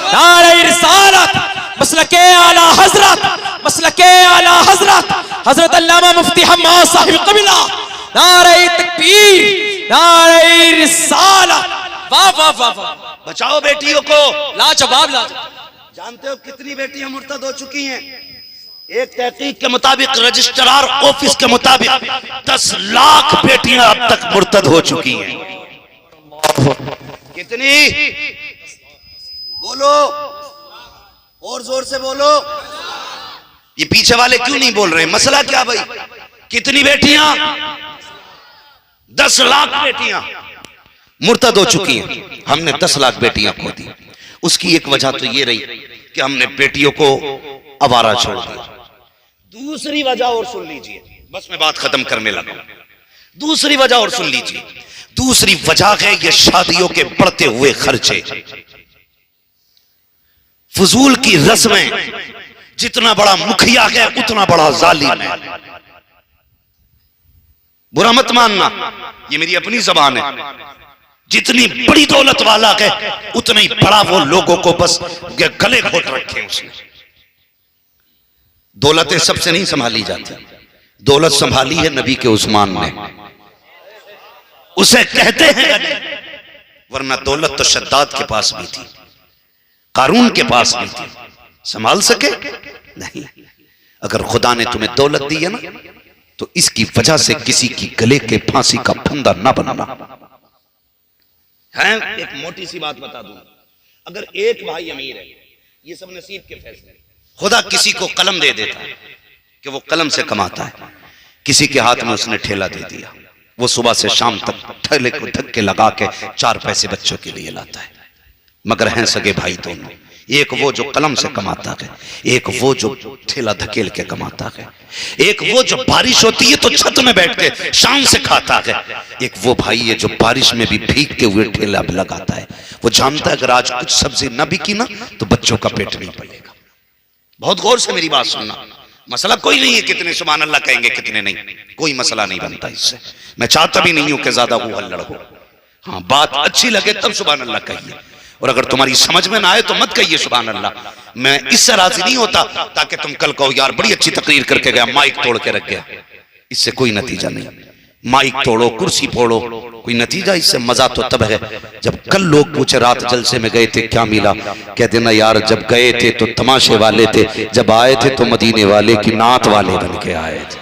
नारे रिसालत, मसलके आला हजरत, मसलके आला हजरत, हजरत अल्लामा मुफ्ती हम्माद साहिब क़िबला, नारे तकबीर, नारे रिसालत। वाह वाह वाह वाह, बचाओ बेटियों को, लाजवाब लाजवाब। जानते हो कितनी बेटियां मुर्तद हो चुकी हैं? एक तहकीक के मुताबिक, रजिस्ट्रार ऑफिस के मुताबिक 10 लाख बेटियां अब तक मुर्तद हो चुकी हैं। कितनी? बोलो, और जोर से बोलो। ये पीछे वाले क्यों नहीं बोल रहे? मसला क्या भाई? कितनी बेटियां? 10 लाख बेटियां मुर्तद हो चुकी हैं। हमने 10 लाख बेटियां खो दी। उसकी एक वजह तो ये रही कि हमने बेटियों को आवारा छोड़ दिया। दूसरी वजह और सुन लीजिए, बस मैं बात खत्म करने लगा। दूसरी वजह और सुन लीजिए। दूसरी वजह है ये शादियों के बढ़ते हुए खर्चे, फजूल की रस्में। जितना बड़ा मुखिया है उतना बड़ा जालिम है। बुरा मत मानना, ये मेरी अपनी जबान है। जितनी बड़ी दौलत वाला है उतना ही बड़ा वो लोगों को बस गले घोट रखे उसने। दौलतें सबसे नहीं संभाली जाती, दौलत संभाली है नबी के उस्मान ने, उसे कहते हैं। वरना दौलत तो शद्दाद के पास भी थी, कारून के पास भी थी, संभाल सके नहीं। अगर खुदा ने तुम्हें दौलत दी है ना, तो इसकी वजह से किसी की गले के फांसी का फंदा ना बनाना है। एक मोटी सी बात बता दूं, अगर एक भाई अमीर है, ये सब नसीब के फैसले। खुदा किसी को कलम दे देता है कि वो कलम से कमाता है। किसी के हाथ में उसने ठेला दे दिया, वो सुबह से शाम तक ठेले को धक्के लगा के 4 पैसे बच्चों के लिए लाता है। मगर हैं सगे भाई दोनों, एक वो जो कलम से कमाता है, एक वो जो ठेला धकेल के कमाता है, एक वो जो बारिश होती है तो छत में बैठ के शाम से खाता है, एक वो भाई है जो बारिश में भी भीगते हुए ठेला लगाता है। वो जानता है अगर आज कुछ सब्जी न बिकी ना तो बच्चों का पेट नहीं पलेगा। बहुत गौर से मेरी बात सुनना। मसला कोई नहीं है कितने सुभान अल्लाह कहेंगे कितने नहीं, कोई मसला नहीं बनता इससे। मैं चाहता भी नहीं हूं कि ज्यादा हो हल्लड़ हो। हाँ, बात अच्छी लगे तब सुभान अल्लाह कहिए, और अगर तुम्हारी समझ में ना आए तो मत कहिए सुभान अल्लाह। मैं इससे राजी नहीं होता ताकि तुम कल कहो यार बड़ी अच्छी तकरीर करके गया, माइक तोड़ के रख गया। इससे कोई नतीजा नहीं। माइक तोड़ो, कुर्सी फोड़ो, कोई नतीजा इससे मजा तो तब है जब कल लोग पूछे रात जलसे में गए थे क्या मिला, कह देना यार जब गए थे तो तमाशे वाले थे, जब आए थे तो मदीने वाले की नात वाले बन के आए थे।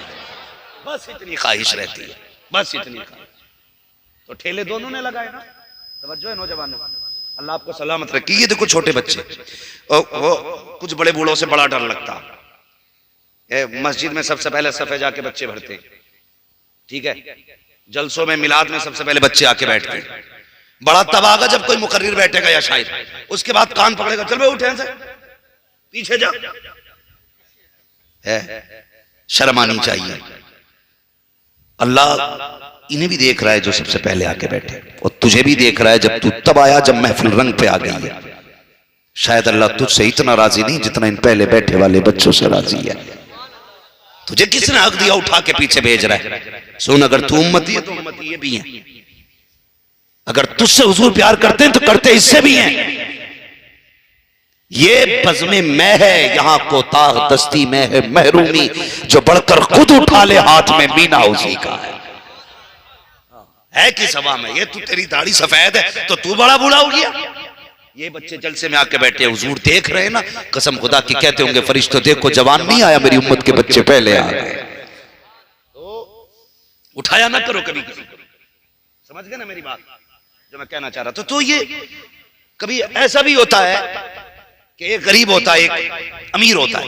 बस इतनी ख्वाहिश रहती है, बस इतनी ख्वाहिश। तो ठेले दोनों ने लगाए ना। तवज्जो है नौजवानों, अल्लाह आपको सलामत रखे। ये देखो छोटे बच्चे, वो कुछ बड़े बूढ़ों से बड़ा डर लगता है। मस्जिद में सबसे पहले सफे जाके बच्चे भरते, ठीक है, जलसों में मिलाद में सबसे पहले बच्चे आके बैठते। बड़ा तब आगा जब कोई मुकर्रिर बैठेगा या शायद, उसके बाद कान पकड़ेगा, चल बे उठे से पीछे जा। है शर्म आनी चाहिए। अल्लाह इन्हें भी देख रहा है जो सबसे पहले आके बैठे, और तुझे भी देख रहा है जब तू तब आया जब महफिल रंग पे आ गई है। शायद अल्लाह तुझसे इतना राजी नहीं जितना इन पहले बैठे वाले बच्चों से राजी है। तुझे किसने हक दिया उठा के पीछे भेज रहा है? सुन, अगर तू उम्मती है तो उम्मती ये भी है। अगर तुझसे हुजूर प्यार करते हैं तो करते इससे भी हैं। ये बज़्मे में है यहाँ कोताह दस्ती में है महरूमी, जो बढ़कर खुद उठा ले हाथ में मीना उसी का है कि सभा में। ये तू तेरी दाढ़ी सफेद है तो तू बड़ा बूढ़ा हो गया। ये बच्चे जलसे में आके बैठे, हुजूर देख रहे हैं ना, कसम खुदा की कहते होंगे फरिश्तों देखो जवान नहीं आया, मेरी उम्मत के बच्चे पहले आ गए। तो उठाया ना करो कभी किसी को। समझ गए ना मेरी बात जो मैं कहना चाह रहा था? तो ये कभी ऐसा भी होता है कि एक गरीब होता है एक अमीर होता है।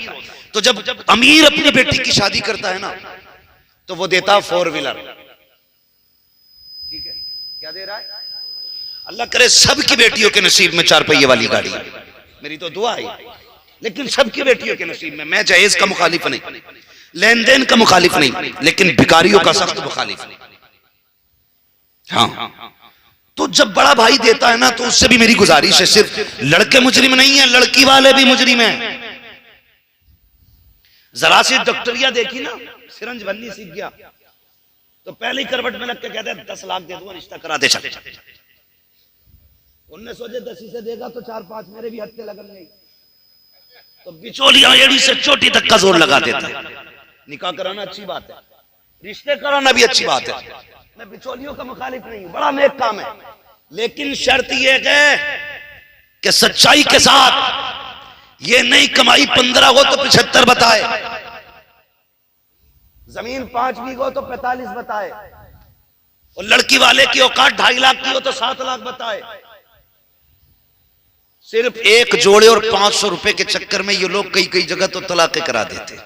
तो जब अमीर अपनी बेटी की शादी करता है ना तो वो देता 4 व्हीलर। ठीक है, क्या दे रहा है? अल्लाह करे सबकी बेटियों के नसीब में 4 पहिए वाली गाड़ी, मेरी तो दुआ है। लेकिन सबकी बेटियों के नसीब में, मैं जहेज का मुखालिफ नहीं, लेन देन का मुखालिफ नहीं, लेकिन भिखारियों का सख्त मुखालिफ नहीं। हाँ, तो जब बड़ा भाई देता है ना तो उससे भी मेरी गुजारिश है, सिर्फ लड़के मुजरिम नहीं है, लड़की वाले भी मुजरिम हैं। जरा सी डॉक्टरिया देखी ना, सिरंज बननी सीख गया तो पहले ही करवट में लग के कहते हैं 10 लाख दे दूंगा रिश्ता करा दे। उनने सोचे 10 से देगा तो 4-5 मेरे भी हत्ते लगन गई, तो बिचौलिया एड़ी से चोटी तक का जोर लगा देता है। निकाह कराना अच्छी बात है, रिश्ते कराना भी अच्छी बात है, मैं बिचौलियों का मुखालिफ नहीं हूं, बड़ा नेक काम है। लेकिन शर्त यह है कि सच्चाई के साथ, ये नहीं कमाई 15 हो तो 75 बताए, जमीन 5 बीघा हो तो 45 बताए, और लड़की वाले की औकात 2.5 लाख की हो तो 7 लाख बताए। सिर्फ एक जोड़े और 500 रुपए के चक्कर में ये लोग कई जगह तो तलाक करा देते,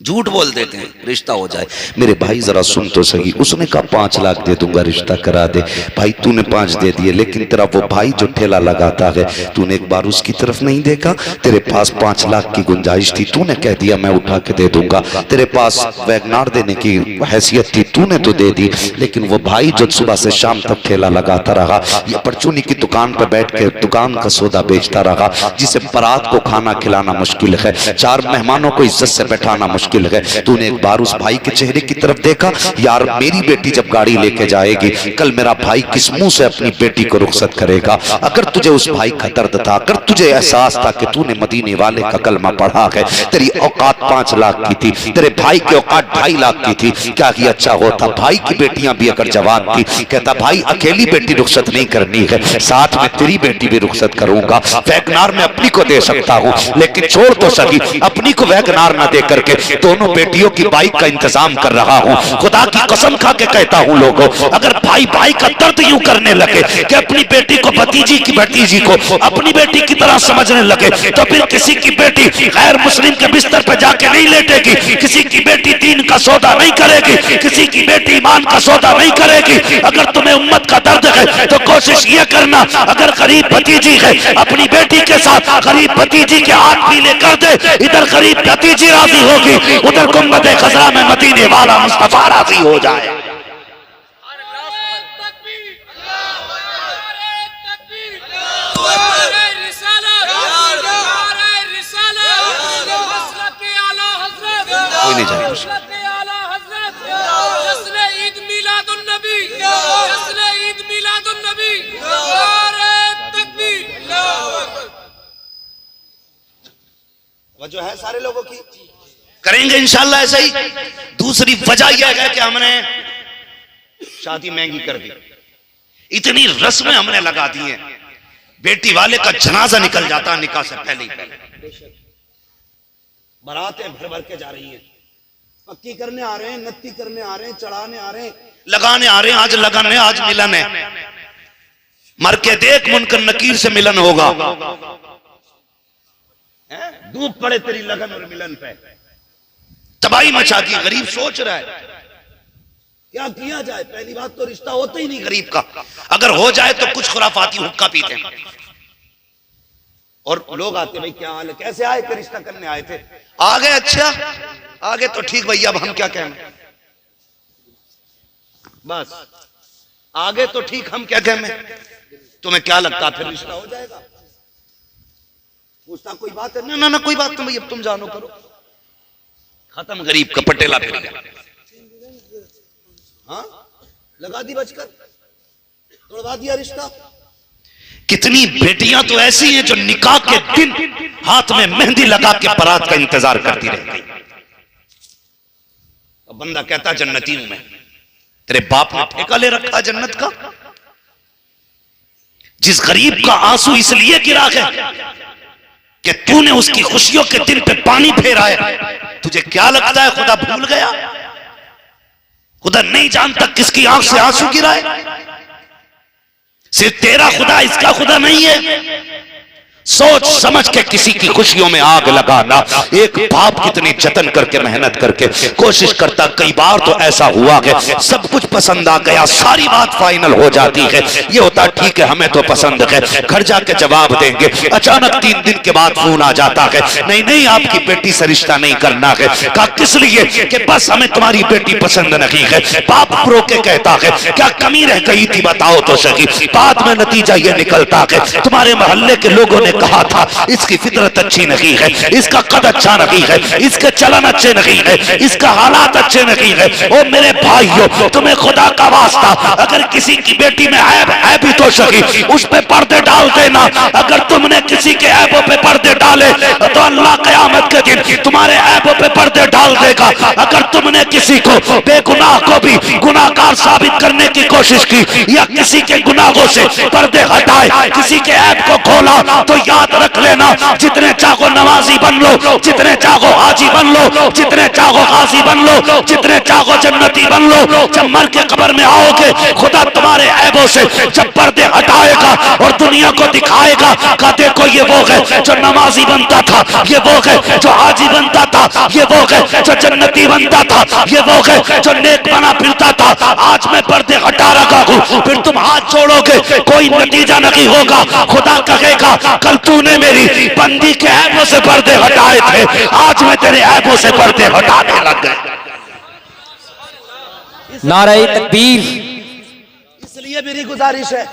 झूठ बोल देते हैं रिश्ता हो जाए। मेरे भाई जरा सुन तो सही, उसने कहा 5 लाख दे दूंगा रिश्ता करा दे। भाई तूने 5 दे दिए, लेकिन तेरा वो भाई जो ठेला लगाता है तूने एक बार उसकी तरफ नहीं देखा? तेरे पास 5 लाख की गुंजाइश थी, तूने कह दिया मैं उठा के दे दूंगा। तेरे पास वैगनार देने की हैसियत थी, तूने तो दे दी। लेकिन वो भाई जो सुबह से शाम तक ठेला लगाता रहा, ये परचूनी की दुकान पर बैठ के दुकान का सौदा बेचता रहा, जिसे बारात को खाना खिलाना मुश्किल है, 4 मेहमानों को इज्जत से बैठाना मुश्किल है। तूने एक बार उस भाई के चेहरे की तरफ देखा? यार मेरी बेटी जब गाड़ी लेके जाएगी, कल मेरा भाई किस मुंह से अपनी बेटी को रुखसत करेगा? अगर तुझे उस भाई का दर्द था, अगर तुझे एहसास था कि तूने मदीने वाले का कलमा पढ़ा है, तेरी औकात 5 लाख की थी, तेरे भाई की औकात 2.5 लाख की थी, क्या ही अच्छा होता भाई की बेटियां भी अगर जवान थी, कहता भाई अकेली बेटी रुखसत नहीं करनी है, साथ में तेरी बेटी भी रुखसत करूंगा। वैगनार में अपनी को दे सकता हूं, लेकिन छोड़ तो सकी अपनी को वैगनार ना दे करके दोनों बेटियों की बाइक का इंतजाम कर रहा हूँ। खुदा की कसम खा के कहता हूँ लोगों, अगर भाई भाई का दर्द यूं करने लगे कि अपनी बेटी को भतीजी को अपनी बेटी की तरह समझने लगे, तो फिर किसी की बेटी गैर मुस्लिम के बिस्तर पर जाके नहीं लेटेगी, किसी की बेटी दीन का सौदा नहीं करेगी, किसी की बेटी ईमान का सौदा नहीं करेगी। अगर तुम्हें उम्मत का दर्द है तो कोशिश ये करना, अगर गरीब भतीजी है अपनी बेटी के साथ गरीब भतीजी के हाथ पीले कर दे, इधर गरीब भतीजी राजी होगी, उधर गुंबद खजरा में मदीने वाला मुस्तफा राजी हो जाए। कोई नहीं जाएगा। वजह है सारे लोगों की, करेंगे इंशाल्लाह ऐसा ही। दूसरी वजह यह है कि हमने शादी महंगी कर दी, इतनी रस्में हमने लगा दी हैं, बेटी वाले का जनाजा निकल जाता निकाह से पहले ही पहले। बारातें भर भर के जा रही हैं, पक्की करने आ रहे हैं, नत्ती करने आ रहे हैं, चढ़ाने आ रहे हैं, लगाने आ रहे हैं। आज लगन है, आज मिलन है। मर के देख, मुनकर नकीर से मिलन होगा। धूप पड़े तेरी लगन और मिलन पे, तबाही मचा दी। गरीब सोच रहा है क्या किया जाए। पहली बात तो रिश्ता होता ही नहीं गरीब का, अगर हो जाए तो कुछ खुराफाती हुक्का पीते हैं और लोग आते, भाई क्या हाल है, कैसे आए थे, रिश्ता करने आए थे, आ गए, अच्छा आ गए तो ठीक भैया, अब हम क्या कहें, बस आ गए तो ठीक, हम क्या कहें, तुम्हें क्या लगता फिर रिश्ता हो जाएगा। पूछता कोई बात है, ना ना कोई बात नहीं, अब तुम जानो करो, खत्म। गरीब का पटेला फिर गया, हाँ लगा दी बचकर, तोड़वा दिया रिश्ता। कितनी बेटियां तो ऐसी हैं जो निकाह के दिन हाथ में मेहंदी लगा के बारात का इंतजार करती रहती। अब बंदा कहता जन्नती हूं मैं, तेरे बाप ने ठेका ले रखा जन्नत का। जिस गरीब का आंसू इसलिए गिरा है कि तूने उसकी खुशियों के दिन पे पानी फेरा है, तुझे क्या लगता है खुदा भूल गया? खुदा नहीं जानता किसकी आंख से आंसू गिरा है? सिर्फ तेरा खुदा, इसका खुदा नहीं है। सोच समझ के किसी की खुशियों में आग लगाना। एक बाप कितनी जतन करके मेहनत करके कोशिश करता, कई बार तो ऐसा हुआ कि सब कुछ पसंद आ गया, सारी बात फाइनल हो जाती है, ये होता ठीक है हमें तो पसंद है, घर जाके जवाब देंगे, अचानक 3 दिन के बाद फोन आ जाता है, नहीं नहीं आपकी बेटी से रिश्ता नहीं करना है। कहा किस लिए? कि बस हमें तुम्हारी बेटी पसंद नहीं है। बाप प्रो के कहता है क्या कमी रह गई थी बताओ तो सही। बाद में नतीजा ये निकलता है तुम्हारे मोहल्ले के लोगों ने कहा था इसकी फितरत अच्छी नहीं है, इसका कद अच्छा नहीं है, इसके चलन अच्छे नहीं है, इसका हालात अच्छे नहीं है। ओ मेरे भाइयों, तुम्हें खुदा का वास्ता, अगर किसी की बेटी में ऐब है भी तो सही, उस पे पर्दे डाल देना। अगर तुमने किसी के ऐबों पे पर्दे डाले तो अल्लाह क़यामत के दिन तुम्हारे ऐबों पे पर्दे डाल देगा। अगर तुमने किसी को बेगुनाह को भी गुनाहगार साबित करने की कोशिश की या किसी के गुनाहों से पर्दे हटाए, किसी के ऐब को खोला, तो याद रख लेना जितने चाहो नमाजी बन लो, जितने चाहो हाजी बन लो, जितने चाहो गाजी बन लो, जितने चाहो जन्नती बन लो, जब मर के कब्र में आओगे खुदा तुम्हारे ऐबों से जब पर्दे हटाएगा और दुनिया को दिखाएगा का देखो ये वो है जो नमाजी बनता था, ये वो है जो हाजी बनता था, ये वो है जो जन्नती बनता था, ये वो है जो नेक बना फिरता था। आज मैं पर्दे हटा रखा हूं, फिर तुम हाथ जोड़ोगे कोई नतीजा नहीं होगा। खुदा कहेगा कल तूने मेरी बंदी के ऐबों से पर्दे हटाए थे, आज मैं तेरे ऐबों से पर्दे हटाने लग गए। नारे तकबीर। इसलिए मेरी गुजारिश है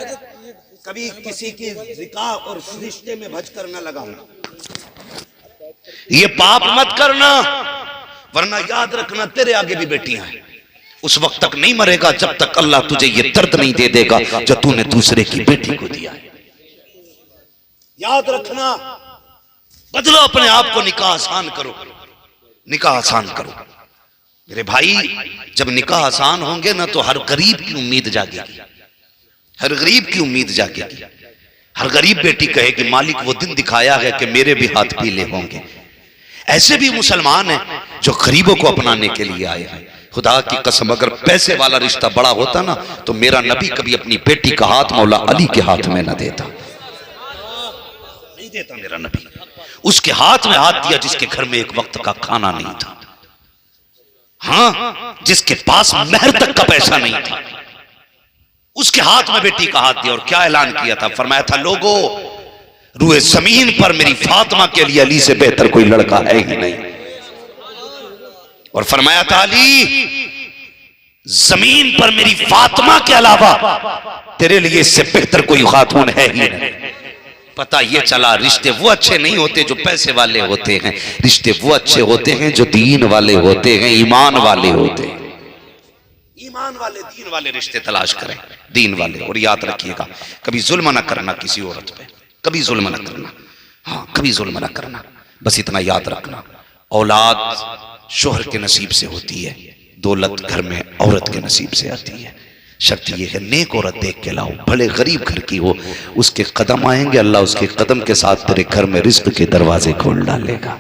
कभी किसी की निकाह और रिश्ते में भजकर न लगाना, ये पाप मत करना, वरना याद रखना तेरे आगे भी बेटियां हैं। उस वक्त तक नहीं मरेगा जब तक अल्लाह तुझे ये दर्द नहीं दे देगा जो तूने दूसरे की बेटी को दिया है। याद रखना, बदलो अपने आप को, निकाह आसान करो, निकाह आसान करो। मेरे भाई जब निकाह आसान होंगे ना तो हर गरीब की उम्मीद जागेगी, हर गरीब की उम्मीद जागेगी। हर गरीब बेटी कहेगी मालिक वो दिन दिखाया है कि मेरे भी हाथ पीले होंगे। ऐसे भी मुसलमान हैं जो गरीबों को अपनाने के लिए आए हैं। खुदा की कसम, अगर पैसे वाला रिश्ता बड़ा होता ना तो मेरा नबी कभी अपनी बेटी का हाथ मौला अली के हाथ में न देता, नहीं देता मेरा नबी। उसके हाथ में हाथ दिया जिसके घर में एक वक्त का खाना नहीं था, हाँ, जिसके पास महर तक का पैसा नहीं था, उसके हाथ में बेटी का हाथ दिया। और क्या ऐलान किया था? फरमाया था, लोगों, रूए जमीन पर मेरी फातिमा के लिए अली से बेहतर कोई लड़का है ही नहीं। और फरमाया था, अली, जमीन पर मेरी फातिमा के अलावा तेरे लिए इससे बेहतर कोई खातून है ही नहीं। पता ये चला, रिश्ते वो अच्छे नहीं होते जो पैसे वाले होते हैं, रिश्ते वो अच्छे होते हैं जो दीन वाले होते हैं, ईमान वाले होते हैं। ईमान वाले, दीन वाले रिश्ते तलाश करें, दीन वाले। और याद रखिएगा, कभी जुल्म न करना किसी औरत पे, कभी जुल्म न करना, हाँ, कभी जुल्म न करना। बस इतना याद रखना, औलाद शोहर के नसीब से होती है, दौलत घर में औरत के नसीब से आती है। शर्त यह है, नेक औरत देख के लाओ, भले गरीब घर की हो, उसके कदम आएंगे, अल्लाह उसके कदम के साथ तेरे घर में रिज्क के दरवाजे खोल डालेगा,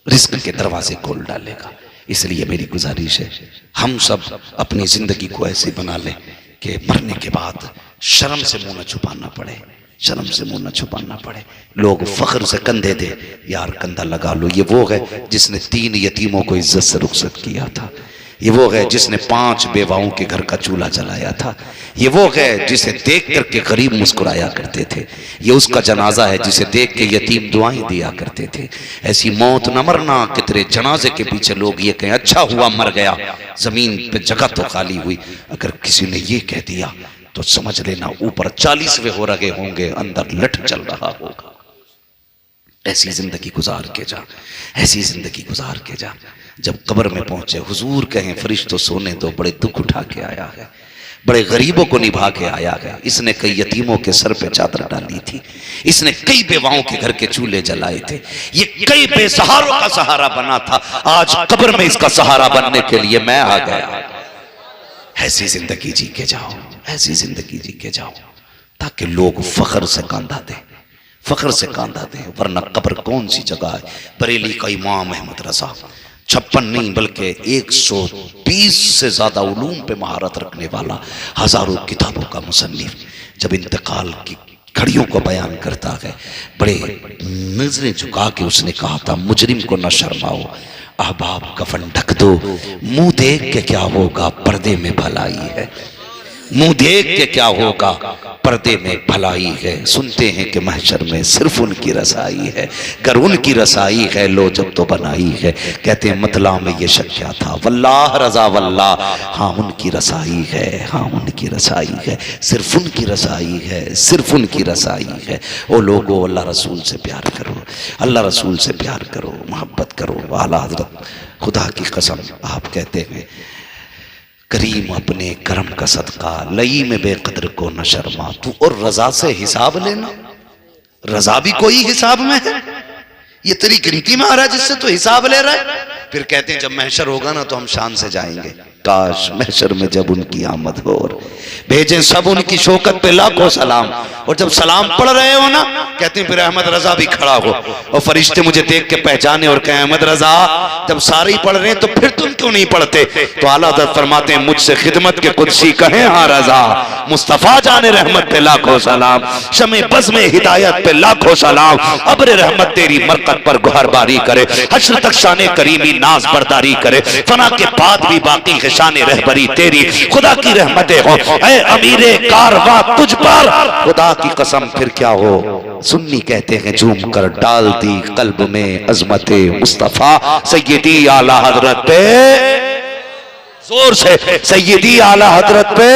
रिज्क के दरवाजे खोल डालेगा। इसलिए मेरी गुजारिश है, हम सब अपनी जिंदगी को ऐसे बना लें कि मरने के बाद शर्म से मुंह न छुपाना पड़े, शर्म से मुंह न छुपाना पड़े। लोग फख्र से कंधे दे, यार कंधा लगा लो। ये वो है जिसने 3 यतीमों को इज्जत से रुखसत किया था, ये वो है जिसने 5 बेवाओं के घर का चूल्हा जलाया था, ये वो है जिसे देख करके गरीब मुस्कुराया करते थे, ये उसका जनाजा है जिसे देख के यतीम दुआएं दिया करते थे। ऐसी मौत न मरना कि तेरे जनाजे के पीछे लोग ये कहें, अच्छा हुआ मर गया, जमीन पे जगह तो खाली हुई। अगर किसी ने ये कह दिया तो समझ लेना ऊपर 40वें हो रहे होंगे, अंदर लठ चल रहा होगा। ऐसी जिंदगी गुजार के जा, ऐसी जिंदगी गुजार के जा। जब कब्र में पहुंचे हुजूर कहें, फरिश्तों सोने दो, बड़े दुख उठा के आया है, बड़े गरीबों को निभा के आया है। इसने कई यतीमों के सर पे चादर डाली थी, इसने कई बेवाओं के घर के चूल्हे जलाए थे, ये कई बेसहारों का सहारा बना था। आज कब्र में इसका सहारा बनने के लिए मैं आ गया। ऐसी जिंदगी जी के जाओ, ऐसी जिंदगी जी के जाओ, ताकि लोग फख्र से कांधा दें, फख्र से कांधा दें। वरना कब्र कौन सी जगह है। बरेली का इमाम अहमद रजा 56 नहीं बल्कि 120 से ज्यादा उलूम पे महारत रखने वाला, हजारों किताबों का मुसन्निफ, जब इंतकाल की घड़ियों को बयान करता है, बड़े नजरें झुका के उसने कहा था, मुजरिम को न शर्माओ, अहबाब कफन ढक दो, मुंह देख के क्या होगा, पर्दे में भलाई है, मुंह देख के क्या होगा, पर्दे में भलाई है। सुनते हैं कि महशर में सिर्फ उनकी रसाई है, गर उनकी रसाई है लो जब तो बनाई है। कहते हैं मतला में ये शक क्या था, वल्लाह रजा वल्लाह, हाँ उनकी रसाई है, हाँ उनकी रसाई है, सिर्फ उनकी रसाई है, सिर्फ उनकी रसाई है। ओ लोगो, अल्लाह रसूल से प्यार करो, अल्लाह रसूल से प्यार करो, मोहब्बत करो। आला हज़रत खुदा की कसम, आप कहते हैं, करीम अपने करम का सदका, लई में बेकदर को न शर्मा। तू और रजा से हिसाब लेना, रजा भी कोई हिसाब में है, ये तेरी गिनती में आ रहा है जिससे तू हिसाब ले रहा है। फिर कहते हैं जब महशर होगा ना तो हम शान से जाएंगे। काश महशर में जब उनकी आमद हो, भेजें सब उनकी शौकत पे लाखों सलाम। और जब सलाम पढ़ रहे हो ना, कहते हैं फिर अहमद रजा भी खड़ा हो और फरिश्ते मुझे देख के पहचाने और कहें, अहमद रजा, जब सारे ही पढ़ रहे हैं तो फिर तुम क्यों नहीं पढ़ते? तो आला हज़रत फरमाते हैं, मुझसे खिदमत के कुदसी कहें हाँ रजा, मुस्तफा जाने रहमत पे लाखों सलाम, शमे बज़ में हिदायत पे लाखों सलाम, अब्र रहमत तेरी मरकत पर गुहरबारी करे, हश्र तक शाने करीमी नाज बरदारी करे, फना के बाद भी बाकी है शाने रहबरी तेरी, खुदा की रहमतें हो ऐ अमीरे कारवां तुझ पर, खुदा की कसम फिर क्या हो। सुन्नी कहते हैं झूम कर डाल दी कल्ब में अजमते मुस्तफा, सैयदी आला हजरत पे, जोर से सैयदी आला हजरत पे।